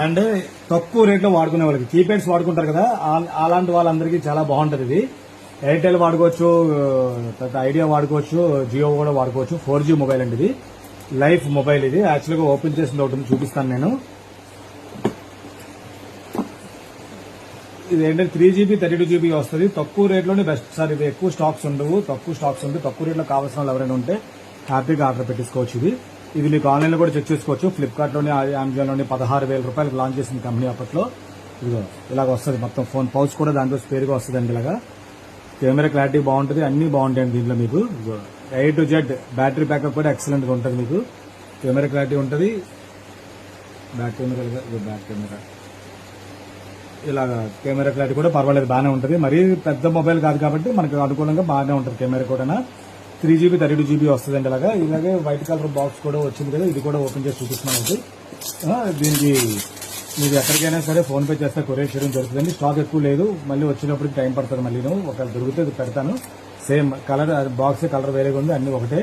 And తక్కువ రేట్లో వాడుకునే వాళ్ళకి కీప్యాడ్స్ వాడుకుంటారు కదా, అలాంటి వాళ్ళందరికీ చాలా బాగుంటది ఇది. ఎయిర్టెల్ వాడుకోవచ్చు, తర్వాత ఐడియా వాడుకోవచ్చు, జియో కూడా వాడుకోవచ్చు. 4G మొబైల్ అండి ఇది, లైఫ్ మొబైల్ ఇది. యాక్చువల్గా ఓపెన్ చేసిన ఒకటి చూపిస్తాను నేను. ఇది ఏంటంటే 3GB 32GB వస్తుంది. తక్కువ రేట్లోనే బెస్ట్ సార్ ఇది. ఎక్కువ స్టాక్స్ ఉండవు, తక్కువ స్టాక్స్ ఉంది. తక్కువ రేట్లో కావాల్సిన వాళ్ళు ఎవరైనా ఉంటే హ్యాపీగా ఆర్డర్ పెట్టించుకోవచ్చు. ఇది మీకు ఆన్లైన్లో కూడా చెక్ చేసుకోవచ్చు. ఫ్లిప్కార్ట్లోని, అమెజాన్లోని 16,000 రూపాయలకు లాంచ్ చేసిన కంపెనీ అప్పట్లో. ఇదిగో ఇలాగ వస్తుంది మొత్తం. ఫోన్ పౌచ్ కూడా దాంట్లో స్పేర్గా వస్తుంది అండి. ఇలాగా కెమెరా క్లారిటీ బాగుంటుంది, అన్ని బాగుంటాయండి దీంట్లో. మీకు A to Z battery backup కూడా ఎక్సలెంట్గా ఉంటుంది. మీకు కెమెరా క్లారిటీ ఉంటుంది, బ్యాక్ కెమెరా ఇలాగ కెమెరా క్లారిటీ కూడా పర్వాలేదు, బాగానే ఉంటుంది. మరీ పెద్ద మొబైల్ కాదు కాబట్టి మనకు అనుకూలంగా బాగానే ఉంటుంది కెమెరా కూడా. 3GB 32GB వస్తుందండి. ఇలాగే వైట్ కలర్ బాక్స్ కూడా వచ్చింది కదా, ఇది కూడా ఓపెన్ చేసి చూపిస్తున్నాను. దీనికి మీరు ఎక్కడికైనా సరే ఫోన్ పే చేస్తే కొరియర్ చేయడం జరుగుతుందండి. స్టాక్ ఎక్కువ లేదు, మళ్ళీ వచ్చినప్పటికి టైం పడుతుంది. మళ్ళీ ఒకవేళ దొరికితే పెడతాను. సేమ్ కలర్, బాక్స్ కలర్ వేరేగా ఉంది, అన్ని ఒకటే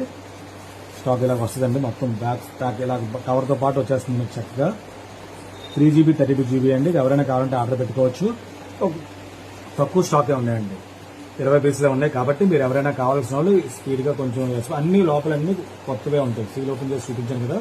స్టాక్ ఇలాగ వస్తుందండి. మొత్తం బ్యాక్ స్టాక్ ఇలా కవర్తో పాటు వచ్చేస్తుంది మీకు చక్కగా. 3GB 32GB అండి. ఎవరైనా కావాలంటే ఆర్డర్ పెట్టుకోవచ్చు. తక్కువ స్టాకే ఉన్నాయండి, 20 పీసులే ఉన్నాయి. కాబట్టి మీరు ఎవరైనా కావాల్సిన వాళ్ళు స్పీడ్గా కొంచెం అన్ని లోపలన్నీ కొత్తవే ఉంటాయి. సీల్ ఓపెన్ చేసి చూపించాను కదా.